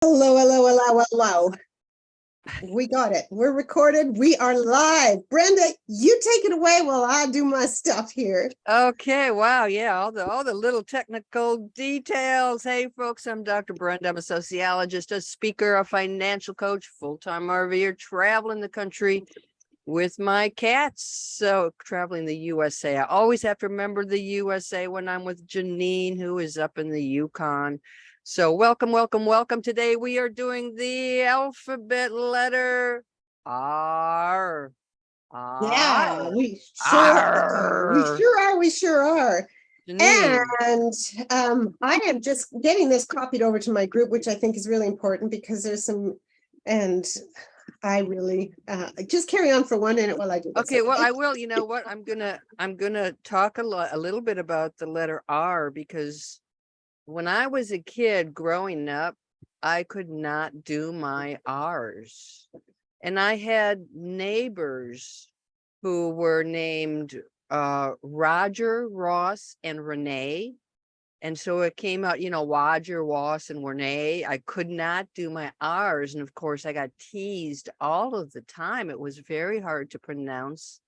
Hello, hello, hello, hello. We got it. We're recorded. We are live. Brenda, you take it away while I do my stuff here. Okay, wow, yeah, all the little technical details. Hey folks, I'm Dr. Brenda. I'm a sociologist, a speaker, a financial coach, full-time RVer, traveling the country with my cats. So traveling the USA. I always have to remember the USA when I'm with Janine, who is up in the Yukon. So welcome, welcome, welcome. Today we are doing the alphabet letter R. Yeah, we sure are. We R. sure are. We sure are. Janine. And I am just getting this copied over to my group, which I think is really important because there's some, and I really just carry on for 1 minute while I do this. Okay, well, I will. You know what? I'm gonna talk a little bit about the letter R, because when I was a kid growing up, I could not do my R's. And I had neighbors who were named Roger, Ross, and Renee. And so it came out, Roger, Ross, and Renee. I could not do my R's. And of course, I got teased all of the time. It was very hard to pronounce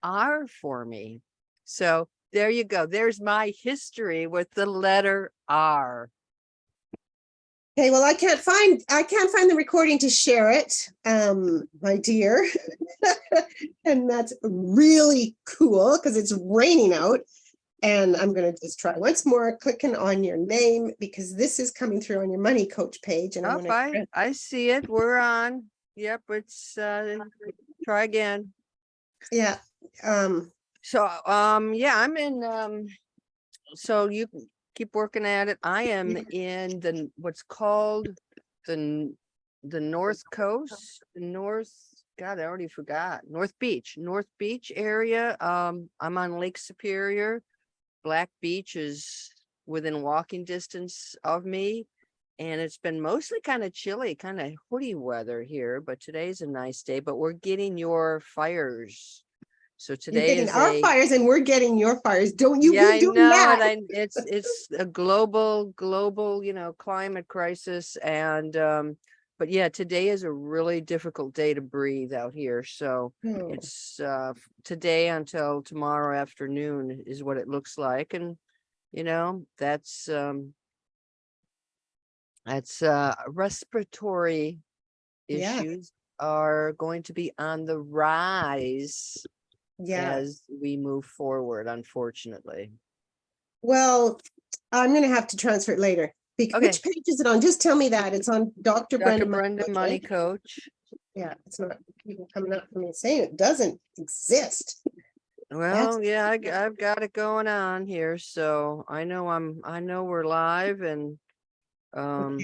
R for me. So there you go. There's my history with the letter R. Okay, well, I can't find the recording to share it, my dear. And that's really cool because it's raining out. And I'm going to just try once more clicking on your name because this is coming through on your money coach page. And I see it. We're on. Yep, it's try again. Yeah. Yeah, I'm in so you keep working at it. I am in what's called the North Coast, God, I already forgot. North Beach area. I'm on Lake Superior. Black Beach is within walking distance of me. And it's been mostly kind of chilly, kind of hoodie weather here, but today's a nice day. But we're getting your fires. So today is our fires and we're getting your fires. Don't you be doing that? It's a global, climate crisis. And but yeah, today is a really difficult day to breathe out here. So it's today until tomorrow afternoon is what it looks like. And that's respiratory issues are going to be on the rise as we move forward, unfortunately. Well, I'm going to have to transfer it later. Which page is it on? Just tell me that. It's on Dr. Brenda Money Coach. Yeah, it's not people coming up for me saying it doesn't exist. Well, yeah, I've got it going on here. So I know we're live. And oh,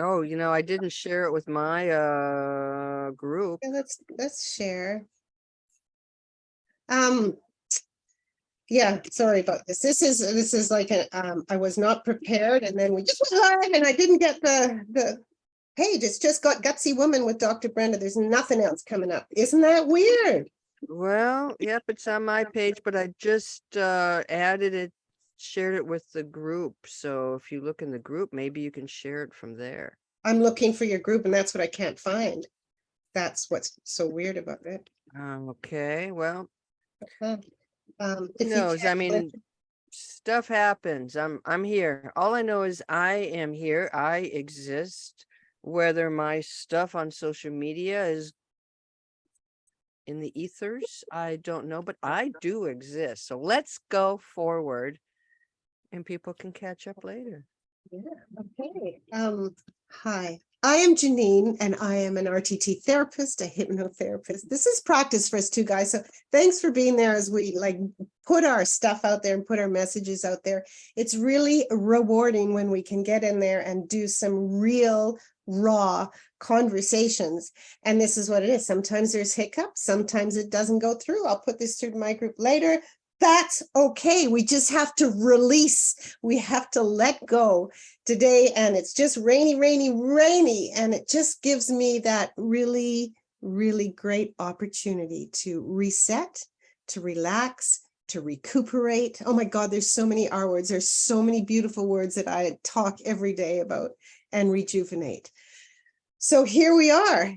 I didn't share it with my group. Let's share. Yeah, sorry about this. This is like I was not prepared, and then we just went live and I didn't get the page. It's just got Gutsy Woman with Dr. Brenda. There's nothing else coming up. Isn't that weird? Well, yep, it's on my page, but I just added it, shared it with the group. So if you look in the group, maybe you can share it from there. I'm looking for your group and that's what I can't find. That's what's so weird about it. Okay, well, who knows? I mean, stuff happens. I'm here. All I know is I am here. I exist. Whether my stuff on social media is in the ethers, I don't know, but I do exist. So let's go forward and people can catch up later. Yeah, okay. Hi, I am Janine and I am an RTT therapist, a hypnotherapist. This is practice for us too, guys. So thanks for being there as we put our stuff out there and put our messages out there. It's really rewarding when we can get in there and do some real raw conversations. And this is what it is. Sometimes there's hiccups. Sometimes it doesn't go through. I'll put this through to my group later. That's okay. We just have to release. We have to let go today. And it's just rainy. And it just gives me that really, really great opportunity to reset, to relax, to recuperate. Oh my God, there's so many R words. There's so many beautiful words that I talk every day about. and rejuvenate. So here we are,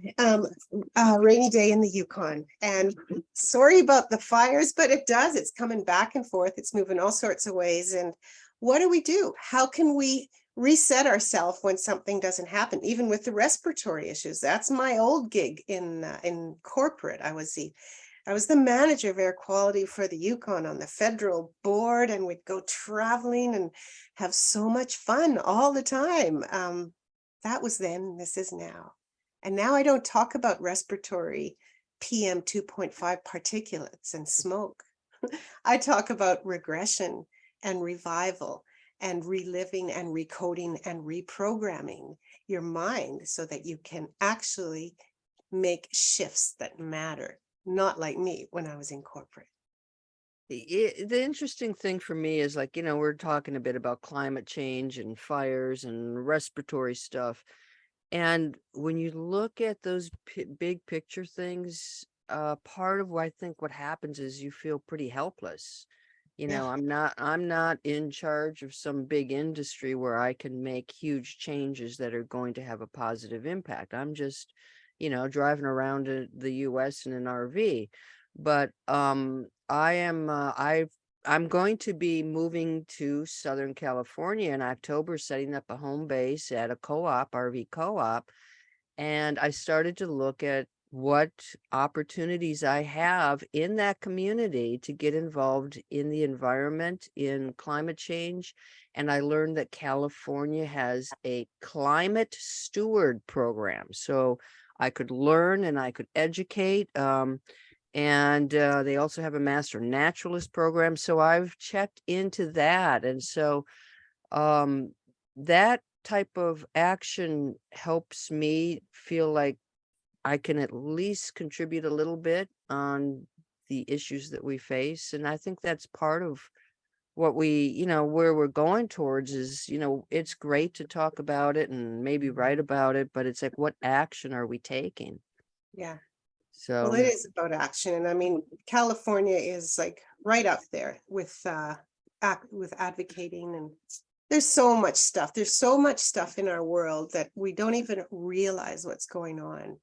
rainy day in the Yukon, and sorry about the fires, but it's coming back and forth. It's moving all sorts of ways. And what do? How can we reset ourselves when something doesn't happen, even with the respiratory issues? That's my old gig in corporate. I was the manager of air quality for the Yukon on the federal board, and we'd go traveling and have so much fun all the time. That was then, this is now. And now I don't talk about respiratory PM 2.5 particulates and smoke. I talk about regression and revival and reliving and recoding and reprogramming your mind so that you can actually make shifts that matter, not like me when I was in corporate. The interesting thing for me is, like, we're talking a bit about climate change and fires and respiratory stuff. And when you look at those big picture things, part of what I think what happens is you feel pretty helpless. Yeah. I'm not in charge of some big industry where I can make huge changes that are going to have a positive impact. I'm just, driving around the US in an RV. But I'm going to be moving to Southern California in October, setting up a home base at a co-op, RV co-op. And I started to look at what opportunities I have in that community to get involved in the environment, in climate change. And I learned that California has a climate steward program. So I could learn and I could educate. And they also have a master naturalist program. So I've checked into that. And so that type of action helps me feel like I can at least contribute a little bit on the issues that we face. And I think that's part of what where we're going towards is, it's great to talk about it and maybe write about it, but it's like, what action are we taking? Yeah. So Well, it is about action. And I mean, California is like right up there with advocating, and there's so much stuff. There's so much stuff in our world that we don't even realize what's going on,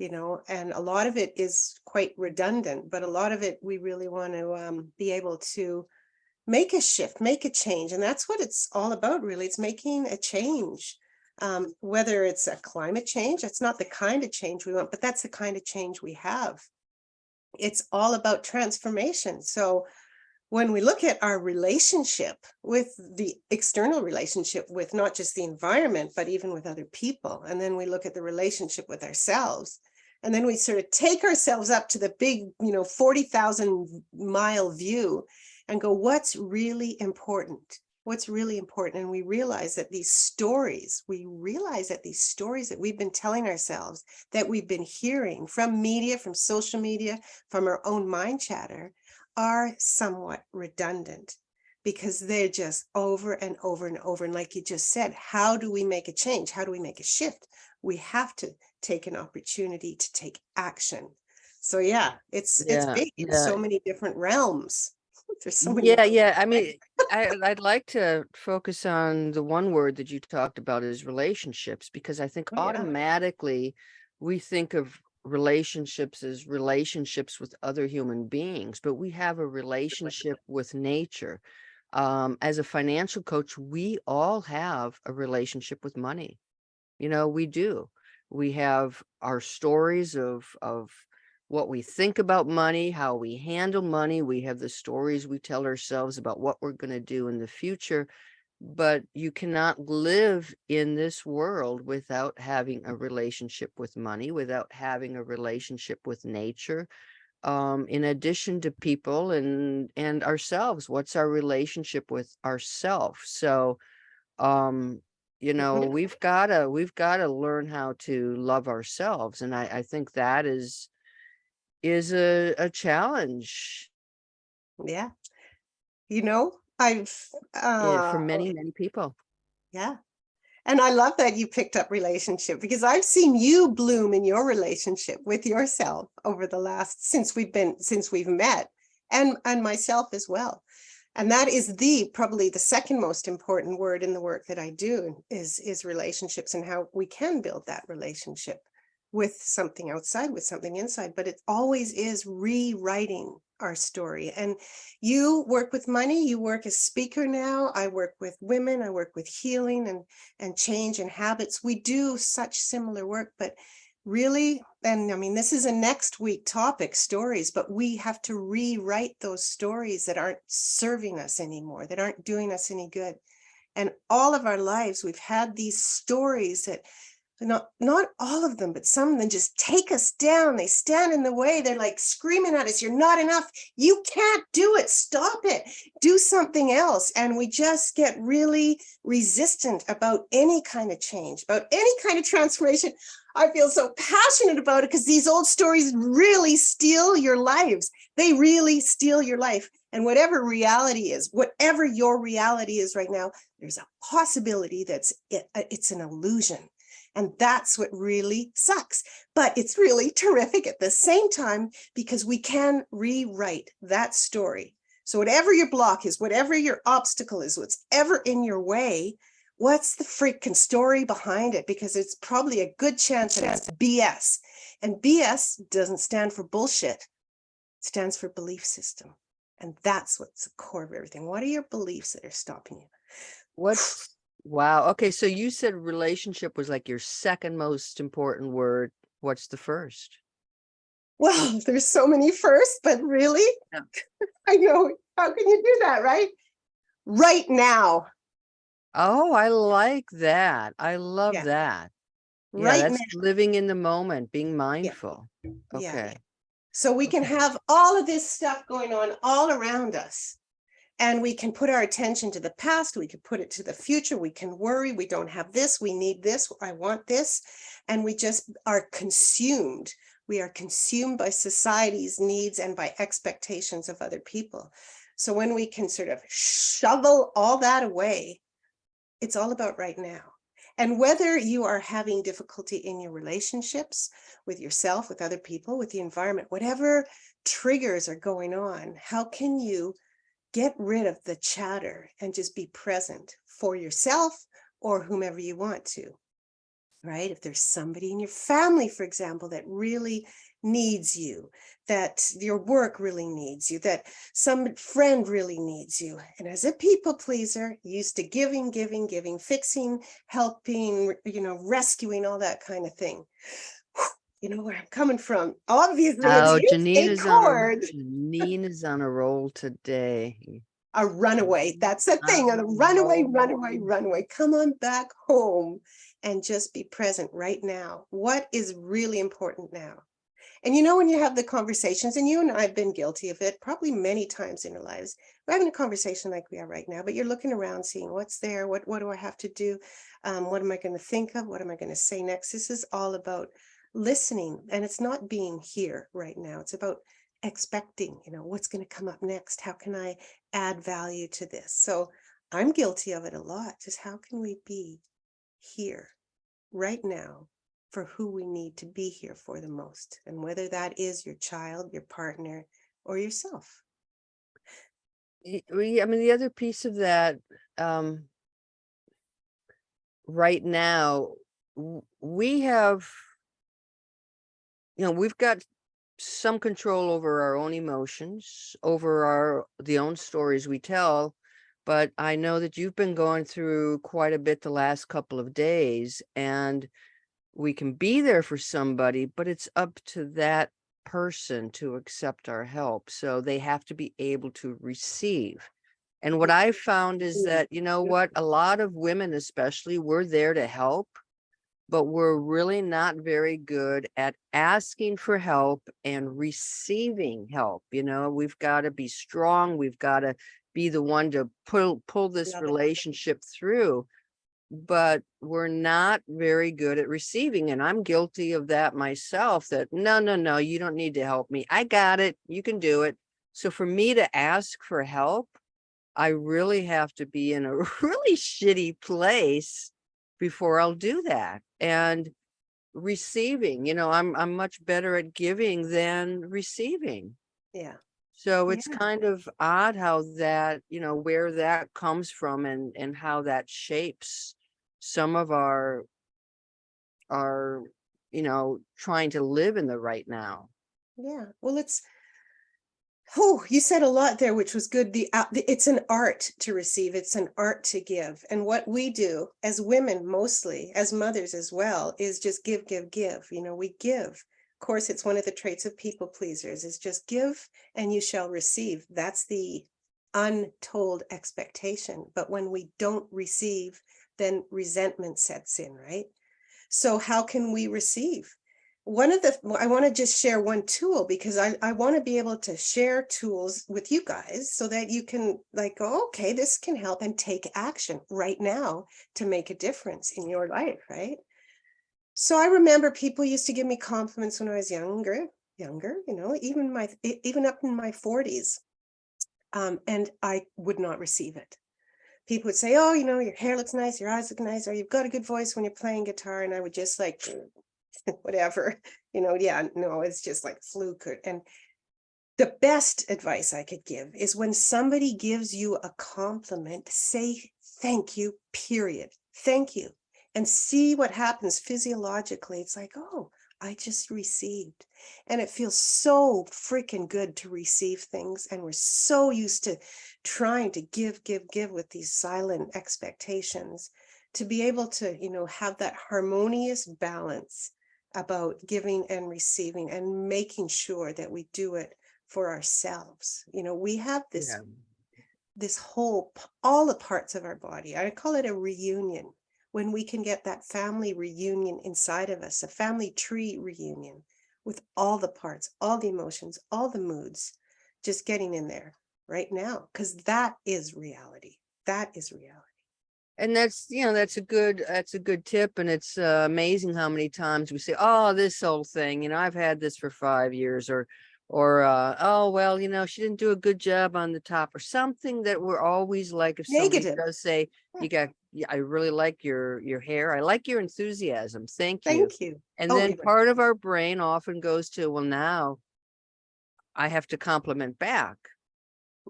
and a lot of it is quite redundant, but a lot of it we really want to be able to make a shift, make a change. And that's what it's all about, really. It's making a change. Whether it's a climate change, that's not the kind of change we want, but that's the kind of change we have. It's all about transformation. So when we look at our relationship with the external relationship with not just the environment, but even with other people, and then we look at the relationship with ourselves, and then we sort of take ourselves up to the big, 40,000 mile view and go, what's really important? What's really important? And we realize that these stories that we've been telling ourselves, that we've been hearing from media, from social media, from our own mind chatter, are somewhat redundant because they're just over and over and over. And like you just said, how do we make a change? How do we make a shift? We have to take an opportunity to take action. So yeah, it's big in so many different realms. There's so many. Yeah. I mean, I'd like to focus on the one word that you talked about is relationships, because I think automatically we think of relationships as relationships with other human beings, but we have a relationship with nature. As a financial coach, we all have a relationship with money. We do. We have our stories of what we think about money, how we handle money. We have the stories we tell ourselves about what we're going to do in the future. But you cannot live in this world without having a relationship with money, without having a relationship with nature, in addition to people and ourselves. What's our relationship with ourselves? So we've got to learn how to love ourselves, and I think that is a challenge. Yeah. I've For many people. Yeah. And I love that you picked up relationship, because I've seen you bloom in your relationship with yourself over the last, since we've met, and myself as well. And that is probably the second most important word in the work that I do is relationships, and how we can build that relationship with something outside, with something inside. But it always is rewriting our story. And you work with money, you work as speaker now. I work with women, I work with healing and change and habits. We do such similar work, but really, and I mean, this is a next week topic, stories, but we have to rewrite those stories that aren't serving us anymore, that aren't doing us any good. And all of our lives, we've had these stories that, not all of them, but some of them just take us down. They stand in the way. They're like screaming at us, you're not enough. You can't do it. Stop it. Do something else. And we just get really resistant about any kind of change, about any kind of transformation. I feel so passionate about it because these old stories really steal your lives. They really steal your life. And whatever reality is, whatever your reality is right now, there's a possibility it's an illusion. And that's what really sucks. But it's really terrific at the same time, because we can rewrite that story. So whatever your block is, whatever your obstacle is, whatever in your way, what's the freaking story behind it? Because it's probably a good chance that it's BS. And BS doesn't stand for bullshit. It stands for belief system. And that's what's the core of everything. What are your beliefs that are stopping you? What's wow. Okay, so you said relationship was like your second most important word. What's the first? Well, there's so many firsts, but really, Yeah. I know. How can you do that, right? Right now. Oh, I like that. I love Yeah. that. Yeah, Right now. that's living in the moment, being Yeah. mindful. Yeah. Okay. So we can Okay. have all of this stuff going on all around us. And we can put our attention to the past. We can put it to the future. We can worry. We don't have this. We need this. I want this. And we just are consumed. We are consumed by society's needs and by expectations of other people. So when we can sort of shovel all that away, it's all about right now. And whether you are having difficulty in your relationships with yourself, with other people, with the environment, whatever triggers are going on, how can you get rid of the chatter and just be present for yourself or whomever you want to, right? If there's somebody in your family, for example, that really needs you, that your work really needs you, that some friend really needs you. And as a people pleaser, used to giving, fixing, helping, rescuing, all that kind of thing. You know where I'm coming from. Obviously, Oh, it's a chord. Janine is on a roll today. A runaway. That's the thing. A runaway. Come on back home and just be present right now. What is really important now? And when you have the conversations, and you and I have been guilty of it probably many times in our lives, we're having a conversation like we are right now, but you're looking around, seeing what's there, what do I have to do? What am I going to think of? What am I going to say next? This is all about listening, and it's not being here right now. It's about expecting, what's going to come up next? How can I add value to this? So I'm guilty of it a lot. Just how can we be here right now for who we need to be here for the most? And whether that is your child, your partner, or yourself. I mean, the other piece of that, right now, we have, we've got some control over our own emotions, over the own stories we tell. But I know that you've been going through quite a bit the last couple of days, and we can be there for somebody, but it's up to that person to accept our help. So they have to be able to receive. And what I found is that, what, a lot of women, especially, we're there to help, but we're really not very good at asking for help and receiving help. We've got to be strong. We've got to be the one to pull this Love it. relationship through, but we're not very good at receiving. And I'm guilty of that myself, that no, you don't need to help me. I got it. You can do it. So for me to ask for help, I really have to be in a really shitty place before I'll do that. And receiving, I'm much better at giving than receiving. Yeah. So it's Yeah. kind of odd how that, where that comes from and how that shapes some of our, trying to live in the right now. Yeah. Well, oh, you said a lot there, which was good. It's an art to receive. It's an art to give. And what we do as women, mostly as mothers as well, is just give, give, give. We give. Of course, it's one of the traits of people pleasers is just give and you shall receive. That's the untold expectation. But when we don't receive, then resentment sets in, right? So how can we receive? I want to just share one tool because I want to be able to share tools with you guys so that you can like go, okay, this can help and take action right now to make a difference in your life, right? So I remember people used to give me compliments when I was younger, even up in my 40s. And I would not receive it. People would say, oh, your hair looks nice, your eyes look nice, or you've got a good voice when you're playing guitar. And I would just like, whatever, yeah, no, it's just like fluke. And the best advice I could give is when somebody gives you a compliment, say thank you, period. Thank you. And see what happens physiologically. It's like, oh, I just received. And it feels so freaking good to receive things. And we're so used to trying to give, give, give with these silent expectations. To be able to, have that harmonious balance about giving and receiving and making sure that we do it for ourselves. We have Yeah. this whole, all the parts of our body. I call it a reunion. When we can get that family reunion inside of us, a family tree reunion with all the parts, all the emotions, all the moods, just getting in there right now, because that is reality. That is reality. And that's a good tip. And it's amazing how many times we say, oh, this old thing, I've had this for 5 years, or oh, well, she didn't do a good job on the top, or something that we're always like, if somebody Negative. does say, Yeah. I really like your hair. I like your enthusiasm. Thank you. Thank you. And Oh, then we would. part of our brain often goes to, well, now I have to compliment back,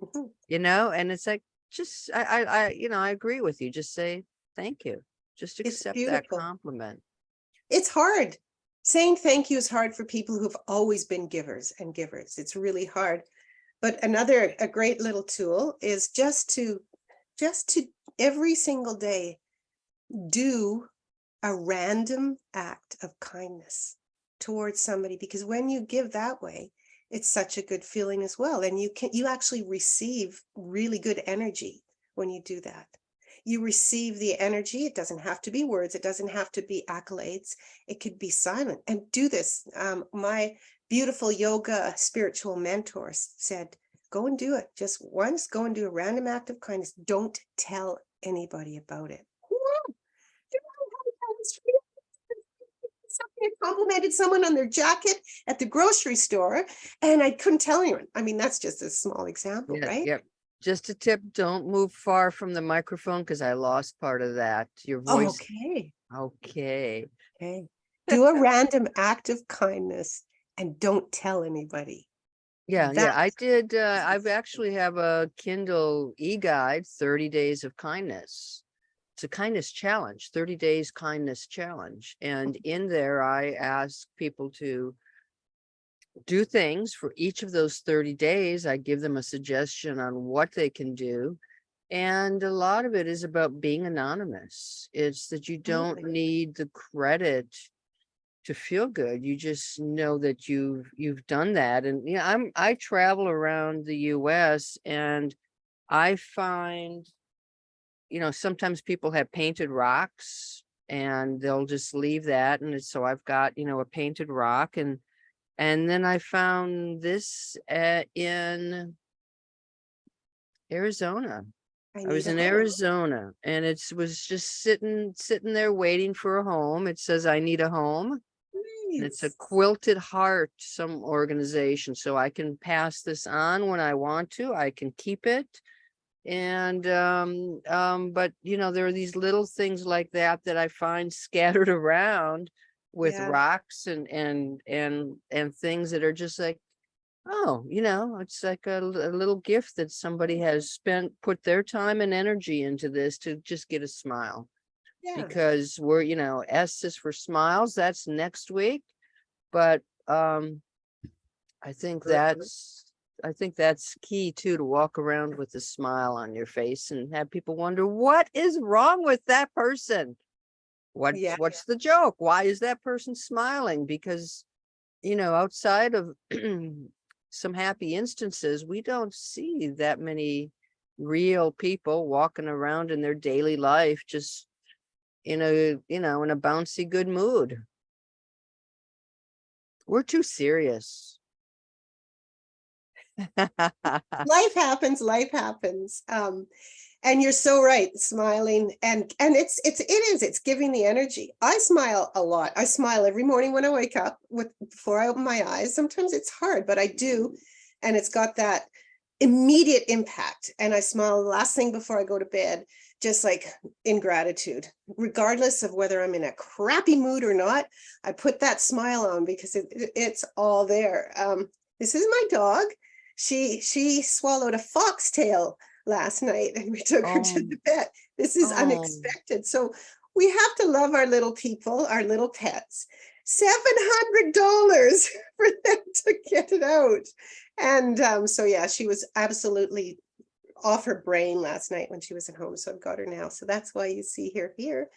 Mhm. and it's like, just, I agree with you. Just say, thank you. Just It's accept that beautiful. compliment. It's hard. Saying thank you is hard for people who've always been givers and givers. It's really hard. But a great little tool is just to every single day do a random act of kindness towards somebody, because when you give that way, it's such a good feeling as well. And you actually receive really good energy when you do that. You receive the energy. It doesn't have to be words. It doesn't have to be accolades. It could be silent. And do this. My beautiful yoga spiritual mentor said, go and do it just once. Go and do a random act of kindness. Don't tell anybody about it. I complimented someone on their jacket at the grocery store and I couldn't tell anyone. I mean, that's just a small example, Yeah, right? yep. Just a tip, don't move far from the microphone because I lost part of that. Your voice. Okay. Okay. Okay. Do a random act of kindness and don't tell anybody. Yeah, That I did. I've actually have a Kindle e-guide, 30 days of kindness. It's a kindness challenge, 30 days kindness challenge. And in there, I ask people to do things for each of those 30 days. I give them a suggestion on what they can do. And a lot of it is about being anonymous. It's that you don't absolutely. need the credit to feel good. You just know that you've done that. And I travel around the US and I find, sometimes people have painted rocks and they'll just leave that. And so I've got, a painted rock, and then I found this in Arizona. I I need was a in home. Arizona and it was just sitting there waiting for a home. It says, I need a home. And it's a Nice. quilted heart, some organization. So I can pass this on when I want to. I can keep it. And but there are these little things like that I find scattered around with Yeah. rocks and things that are just like, Oh, it's like a little gift that somebody has put their time and energy into this to just get a smile. Yeah. Because we're, S is for smiles, that's next week. But I think that's I think that's key too, to walk around with a smile on your face and have people wonder what is wrong with that person. Yeah. What's the joke? Why is that person smiling? Because, outside of some happy instances, we don't see that many real people walking around in their daily life just in a bouncy good mood. We're too serious. Life happens, life happens. And you're so right, smiling, and it's giving the energy. I smile a lot. I smile every morning when I wake up before I open my eyes. Sometimes it's hard, but I do, and it's got that immediate impact. And I smile the last thing before I go to bed, just like in gratitude, regardless of whether I'm in a crappy mood or not. I put that smile on because it's all there. This is my dog. She swallowed a foxtail last night and we took her to Oh, the vet. This is oh, unexpected. So we have to love our little people, our little pets. $700 for them to get it out. And so yeah, she was absolutely off her brain last night when she was at home. So I've got her now. So that's why you see her here,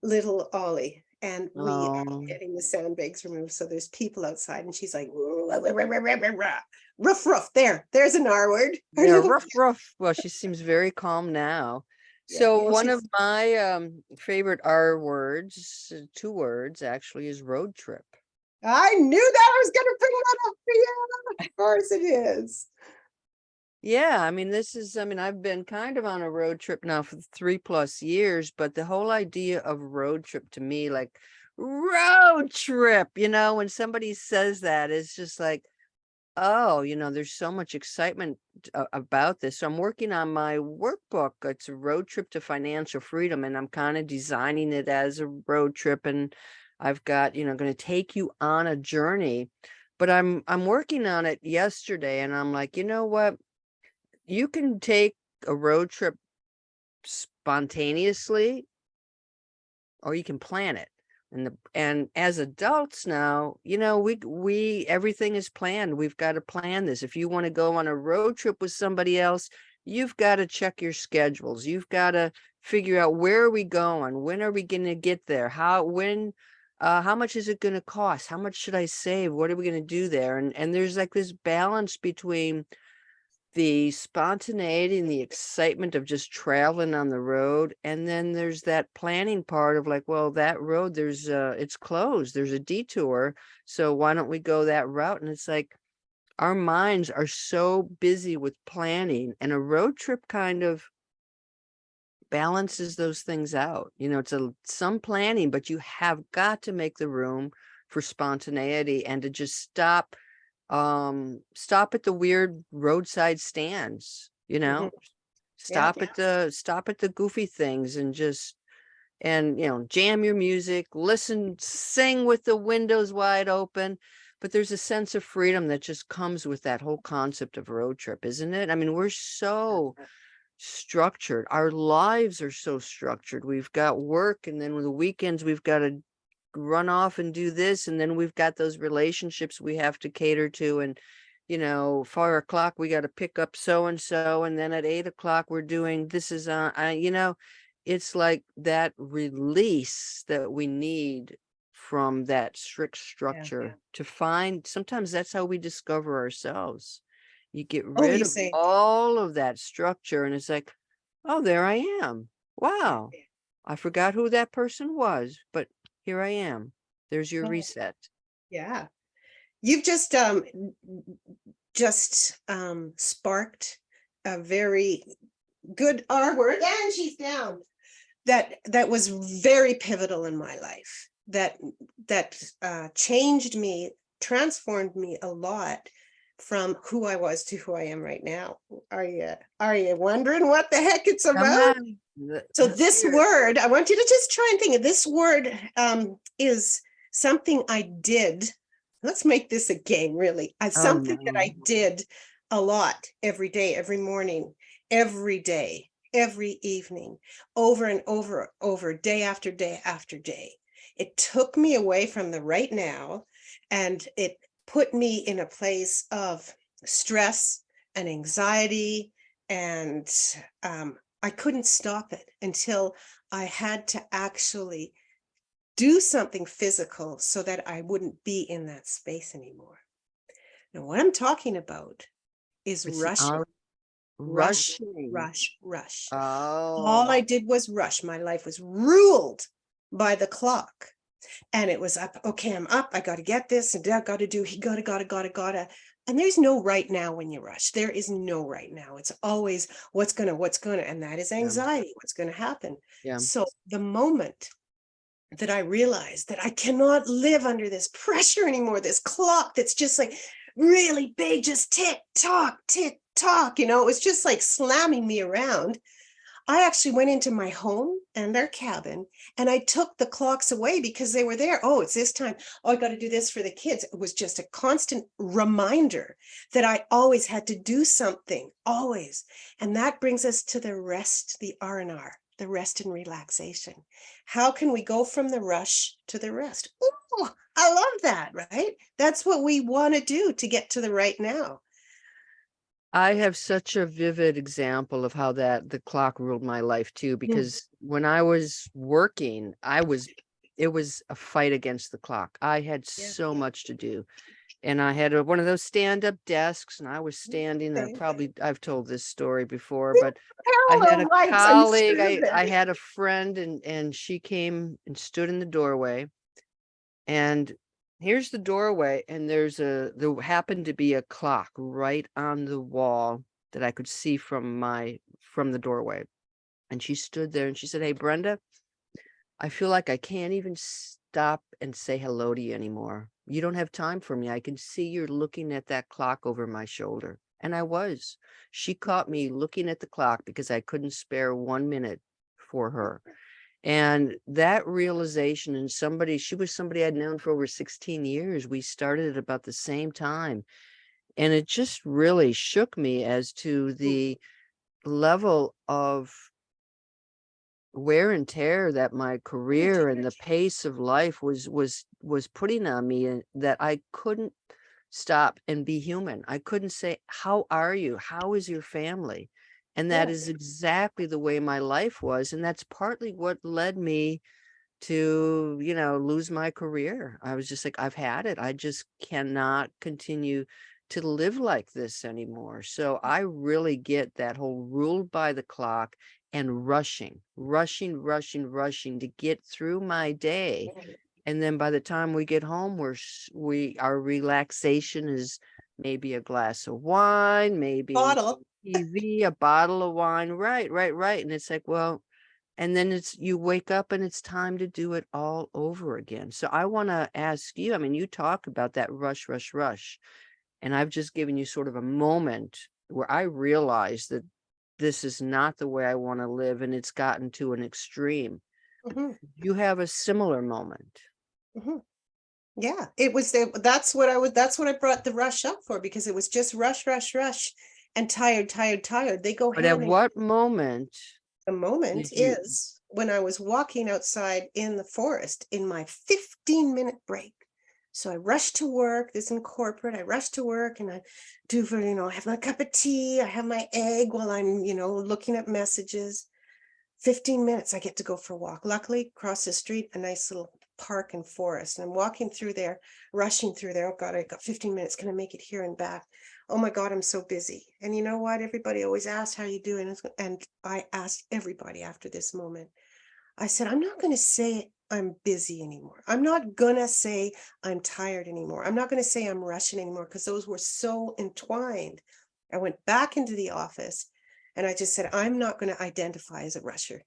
little Ollie. And we are oh. getting the sandbags removed. So there's people outside and she's like, ruff, ruff. There's an R word. Our Yeah, little, rough, rough. Well, she seems very calm now. yeah, So well, one she's, of my favorite R words, 2 words actually, is road trip. I knew that I was going to bring that up for you. Of course it is. Yeah, I've been kind of on a road trip now for 3+ years, but the whole idea of road trip to me, like road trip, when somebody says that, it's just like, oh, there's so much excitement about this. So I'm working on my workbook. It's a road trip to financial freedom, and I'm kind of designing it as a road trip. And I've got, going to take you on a journey. But I'm working on it yesterday, and I'm like, you know what? You can take a road trip spontaneously, or you can plan it. And as adults now, we everything is planned. We've got to plan this. If you want to go on a road trip with somebody else, you've got to check your schedules. You've got to figure out, where are we going? When are we going to get there? How much is it going to cost? How much should I save? What are we going to do there? And there's like this balance between the spontaneity and the excitement of just traveling on the road, and then there's that planning part of like, well, that road, it's closed, there's a detour, so why don't we go that route? And it's like, our minds are so busy with planning, and a road trip kind of balances those things out. It's some planning, but you have got to make the room for spontaneity, and to just stop at the weird roadside stands, Mhm. Yeah. stop at the goofy things, and jam your music, listen, sing with the windows wide open. But there's a sense of freedom that just comes with that whole concept of road trip, isn't it? We're so structured, our lives are so structured. We've got work, and then with the weekends we've got to run off and do this, and then we've got those relationships we have to cater to, and 4 o'clock we got to pick up so and so, and then at 8 o'clock we're doing this is it's like that release that we need from that strict structure to find. Sometimes that's how we discover ourselves. You get Oh, rid you of say, all of that structure, and it's like, oh, there I am. Wow, I forgot who that person was, but here I am. There's your oh, reset. yeah. You've just sparked a very good R word, and she's down. That was very pivotal in my life. That changed me, transformed me a lot from who I was to who I am right now. Are you wondering what the heck it's Come about? on. So Let's this hear it. word, I want you to just try and think of this word, is something I did let's make this a game, really. Oh, Something that I no. did a lot every day, every morning, every day, every evening, over and over, day after day after day. It took me away from the right now, and it put me in a place of stress and anxiety, and I couldn't stop it until I had to actually do something physical so that I wouldn't be in that space anymore. Now, what I'm talking about is It's the rushing, hour rush, rushing. rush, rush. All Oh, I did was rush. My life was ruled by the clock. And it was up. Okay, I'm up. I got to get this and that got to do. He gotta. And there's no right now when you rush. There is no right now. It's always what's gonna, and that is yeah, anxiety. What's gonna happen? yeah. So the moment that I realized that I cannot live under this pressure anymore, this clock that's just like really big, just tick tock, it was just like slamming me around. I actually went into my home and their cabin and I took the clocks away because they were there. Oh, it's this time. Oh, I got to do this for the kids. It was just a constant reminder that I always had to do something, always. And that brings us to the rest, the R&R, the rest and relaxation. How can we go from the rush to the rest? Oh, I love that, right? That's what we want to do to get to the right now. I have such a vivid example of how the clock ruled my life too, because when I was working, it was a fight against the clock. I had Yeah. so much to do. And I had one of those stand-up desks, and I was standing there. Okay. I've told this story before, but I had Parallel a lives, I'm colleague, sure of I it. had a friend, and she came and stood in the doorway. And here's the doorway, and there happened to be a clock right on the wall that I could see from the doorway. And she stood there and she said, "Hey, Brenda, I feel like I can't even stop and say hello to you anymore. You don't have time for me. I can see you're looking at that clock over my shoulder." And I was. She caught me looking at the clock because I couldn't spare 1 minute for her. And that realization, and she was somebody I'd known for over 16 years. We started at about the same time. And it just really shook me as to the level of wear and tear that my career and the pace of life was putting on me, and that I couldn't stop and be human. I couldn't say, "How are you? How is your family?" And that Yeah. is exactly the way my life was. And that's partly what led me to, lose my career. I was just like, I've had it. I just cannot continue to live like this anymore. So I really get that whole ruled by the clock and rushing to get through my day. And then by the time we get home, our relaxation is maybe a glass of wine, maybe Bottle. TV, a bottle of wine. Right, right, right. And it's like, well, and then you wake up and it's time to do it all over again. So I want to ask you, I mean, you talk about that rush, rush, rush. And I've just given you sort of a moment where I realized that this is not the way I want to live, and it's gotten to an extreme. Mhm, You have a similar moment. mhm. Yeah, that's what I brought the rush up for, because it was just rush, rush, rush, and tired. They go But at hand in hand. what moment The moment did you? is when I was walking outside in the forest in my 15-minute break. So I rushed to work, this in corporate, I rushed to work and I I have my cup of tea, I have my egg while I'm, looking at messages. 15 minutes I get to go for a walk. Luckily, across the street, a nice little park and forest. And I'm walking through there, rushing through there. Oh God, I got 15 minutes. Can I make it here and back? Oh my God, I'm so busy. And you know what? Everybody always asks, how you doing? And I asked everybody after this moment, I said, I'm not going to say I'm busy anymore. I'm not going to say I'm tired anymore. I'm not going to say I'm rushing anymore, because those were so entwined. I went back into the office and I just said, I'm not going to identify as a rusher,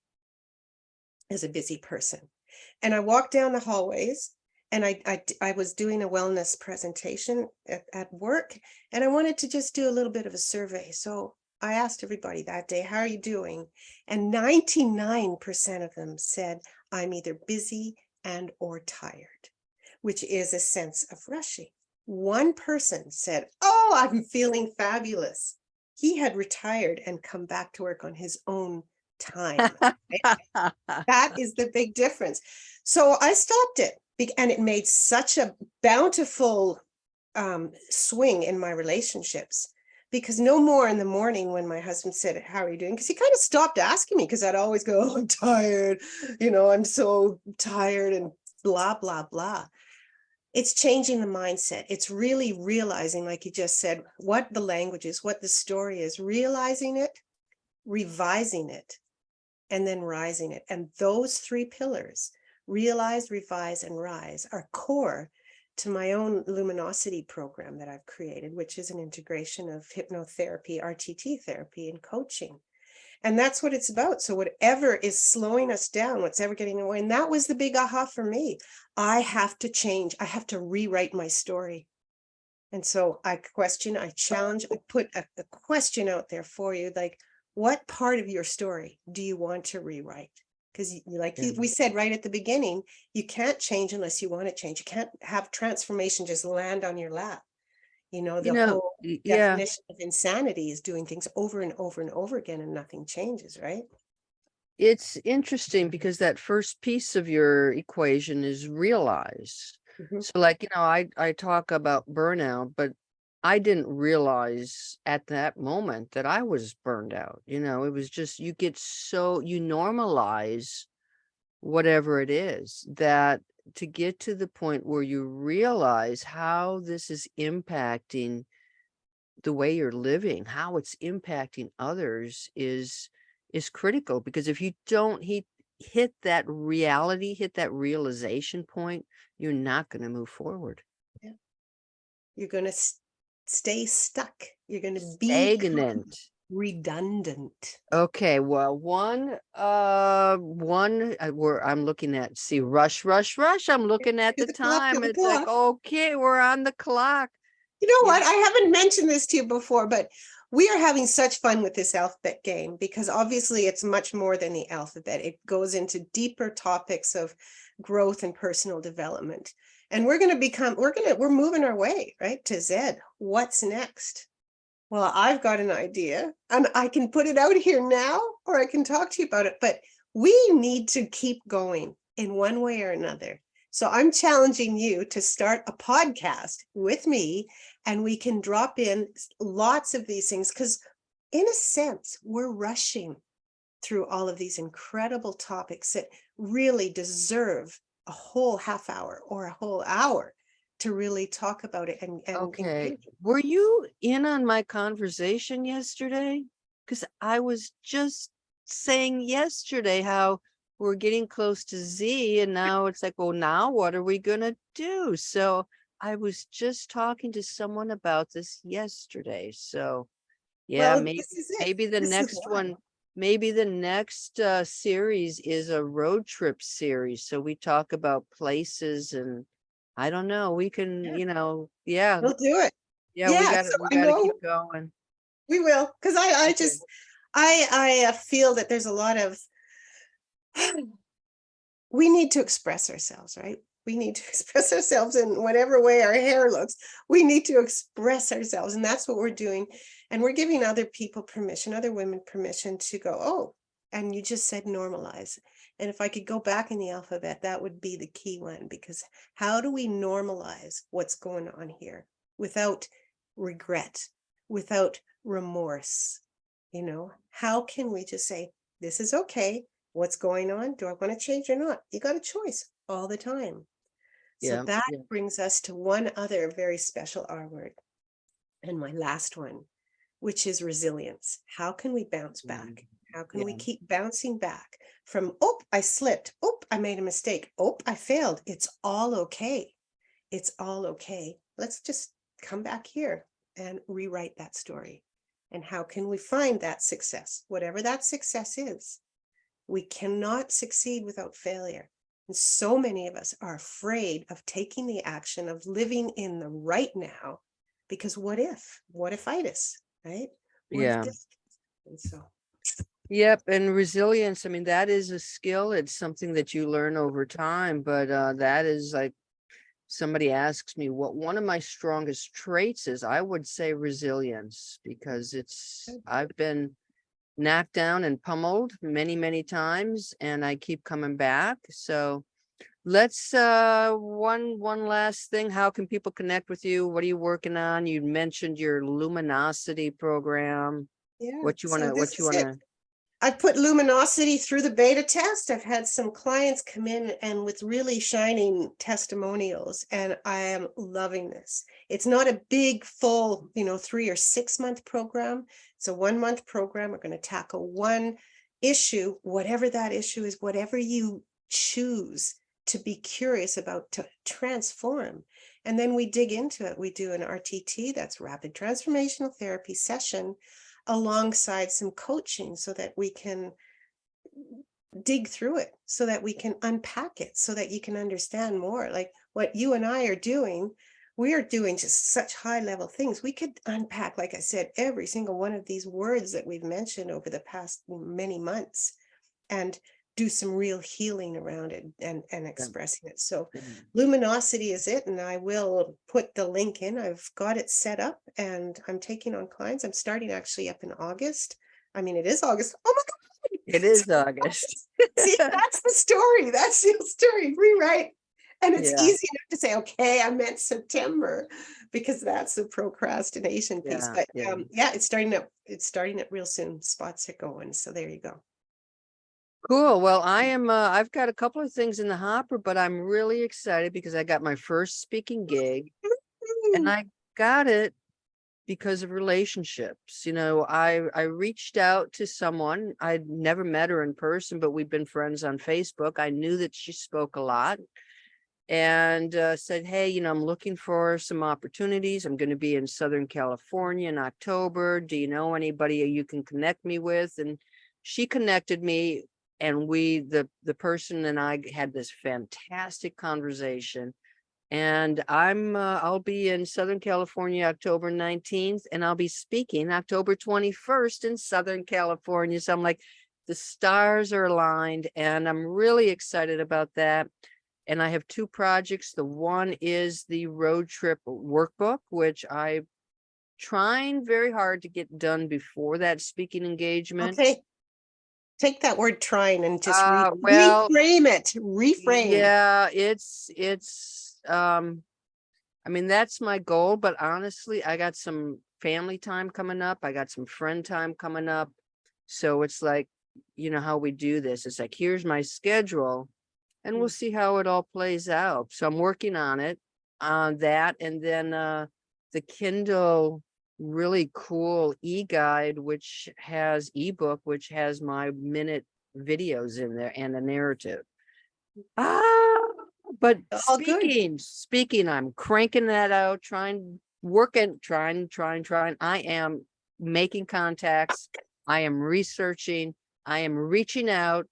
as a busy person. And I walked down the hallways, and I was doing a wellness presentation at work, and I wanted to just do a little bit of a survey. So I asked everybody that day, how are you doing? And 99% of them said, I'm either busy and or tired, which is a sense of rushing. one person said, "Oh, I'm feeling fabulous." He had retired and come back to work on his own time. That is the big difference. So I stopped it, and it made such a bountiful swing in my relationships, because no more in the morning when my husband said, "How are you doing?" Because he kind of stopped asking me, because I'd always go, "Oh, I'm tired, I'm so tired," and blah, blah, blah. It's changing the mindset. It's really realizing, like you just said, what the language is, what the story is, realizing it, revising it, and then rising it. And those three pillars, realize, revise, and rise, are core to my own luminosity program that I've created, which is an integration of hypnotherapy, RTT therapy, and coaching. And that's what it's about. So whatever is slowing us down, what's ever getting away, and that was the big aha for me. I have to change. I have to rewrite my story. And so I question, I challenge, I put a question out there for you, like, what part of your story do you want to rewrite? Because we said right at the beginning, you can't change unless you want to change. You can't have transformation just land on your lap. The whole Yeah, definition of insanity is doing things over and over and over again and nothing changes, right? it's interesting because that first piece of your equation is realize. Mhm. So I talk about burnout, but I didn't realize at that moment that I was burned out. It was just you normalize whatever it is, that to get to the point where you realize how this is impacting the way you're living, how it's impacting others is critical. Because if you don't hit that reality, hit that realization point, you're not going to move forward. Yeah. You're going to stay stuck. You're going to be Stagnant. redundant. Okay, well, where I'm looking at, see, rush, I'm looking at To the the clock, to time. the It's like, clock. okay, we're on the clock. You know You what? I haven't mentioned this to you before, but we are having such fun with this alphabet game, because obviously it's much more than the alphabet. It goes into deeper topics of growth and personal development. And we're moving our way, right, to Z. What's next? Well, I've got an idea, and I can put it out here now, or I can talk to you about it, but we need to keep going in one way or another. So I'm challenging you to start a podcast with me, and we can drop in lots of these things, because in a sense, we're rushing through all of these incredible topics that really deserve a whole half hour or a whole hour to really talk about it and Okay. engage. Were you in on my conversation yesterday? Because I was just saying yesterday how we're getting close to Z, and now it's like, well, now what are we gonna do? So I was just talking to someone about this yesterday. So yeah, Well, maybe this is it. maybe the This is next why. one, maybe the next series is a road trip series. So we talk about places, and I don't know, we can, Yeah, yeah, we'll do it. yeah, we Yeah, got to so we I got to keep know going. we will, because I Okay. just I feel that there's a lot of we need to express ourselves, right? We need to express ourselves in whatever way our hair looks. We need to express ourselves, and that's what we're doing. And we're giving other people permission, other women permission to go, oh, and you just said normalize. And if I could go back in the alphabet, that would be the key one, because how do we normalize what's going on here without regret, without remorse? How can we just say, this is okay? What's going on? Do I want to change or not? You got a choice all the time. So Yeah, that yeah. brings us to one other very special R word, and my last one, which is resilience. How can we bounce back? How can we Yeah. keep bouncing back from, oh, I slipped. Oh, I made a mistake. Oh, I failed. It's all okay. It's all okay. Let's just come back here and rewrite that story. And how can we find that success? Whatever that success is. We cannot succeed without failure. And so many of us are afraid of taking the action of living in the right now, because what if-itis, right? What if Yeah. this? And so, Yep, and resilience, I mean, that is a skill. It's something that you learn over time, but that is like somebody asks me what one of my strongest traits is, I would say resilience, because I've been knocked down and pummeled many, many times, and I keep coming back. So let's one last thing. How can people connect with you? What are you working on? You mentioned your luminosity program. Yeah, What you so this is want it. to I've put luminosity through the beta test. I've had some clients come in and with really shining testimonials, and I am loving this. It's not a big, full, 3 or 6 month program. It's a 1 month program. We're going to tackle one issue, whatever that issue is, whatever you choose to be curious about, to transform. And then we dig into it. We do an RTT, that's rapid transformational therapy session, alongside some coaching, so that we can dig through it, so that we can unpack it, so that you can understand more. Like what you and I are doing, we are doing just such high level things. We could unpack, like I said, every single one of these words that we've mentioned over the past many months, and do some real healing around it and expressing it. So luminosity is it, and I will put the link in. I've got it set up, and I'm taking on clients. I'm starting actually up in August. I mean, it is August. Oh my God. It is August. See, that's the story. That's the story. Rewrite. And it's Yeah. easy enough to say, okay, I meant September, because that's the procrastination piece. But yeah, it's starting up real soon. Spots are going. So there you go. Cool. Well, I've got a couple of things in the hopper, but I'm really excited because I got my first speaking gig, and I got it because of relationships. I reached out to someone. I'd never met her in person, but we've been friends on Facebook. I knew that she spoke a lot, and said, hey, I'm looking for some opportunities. I'm going to be in Southern California in October. Do you know anybody you can connect me with? And she connected me, and the person and I had this fantastic conversation. And I'll be in Southern California October 19th, and I'll be speaking October 21st in Southern California. So I'm like, the stars are aligned, and I'm really excited about that. And I have 2 projects. The one is the road trip workbook, which I'm trying very hard to get done before that speaking engagement. Okay. Take that word trying and just well, reframe it. Reframe. Yeah, I mean, that's my goal, but honestly, I got some family time coming up. I got some friend time coming up. So it's like, how we do this. It's like, here's my schedule, and we'll see how it all plays out. So I'm working on it, on that. And then the Kindle really cool e-guide, which has ebook, which has my minute videos in there and a narrative. But All good. speaking, I'm cranking that out, trying. I am making contacts. I am researching. I am reaching out.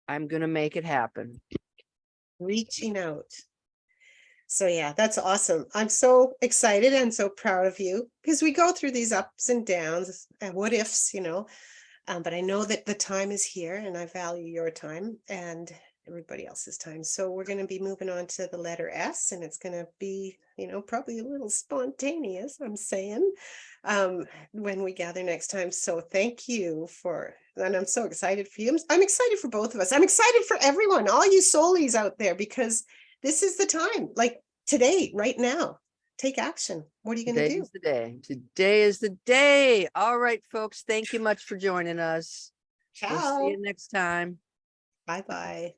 I'm going to make it happen. Reaching out. So yeah, that's awesome. I'm so excited and so proud of you, because we go through these ups and downs and what ifs, but I know that the time is here, and I value your time and everybody else's time. So we're going to be moving on to the letter S, and it's going to be, probably a little spontaneous, I'm saying, when we gather next time. So thank you and I'm so excited for you. I'm excited for both of us. I'm excited for everyone, all you soulies out there, because this is the time, like today, right now. Take action. What are you going to do? Today's the day. Today is the day. All right, folks. Thank you much for joining us. Ciao. We'll see you next time. Bye-bye.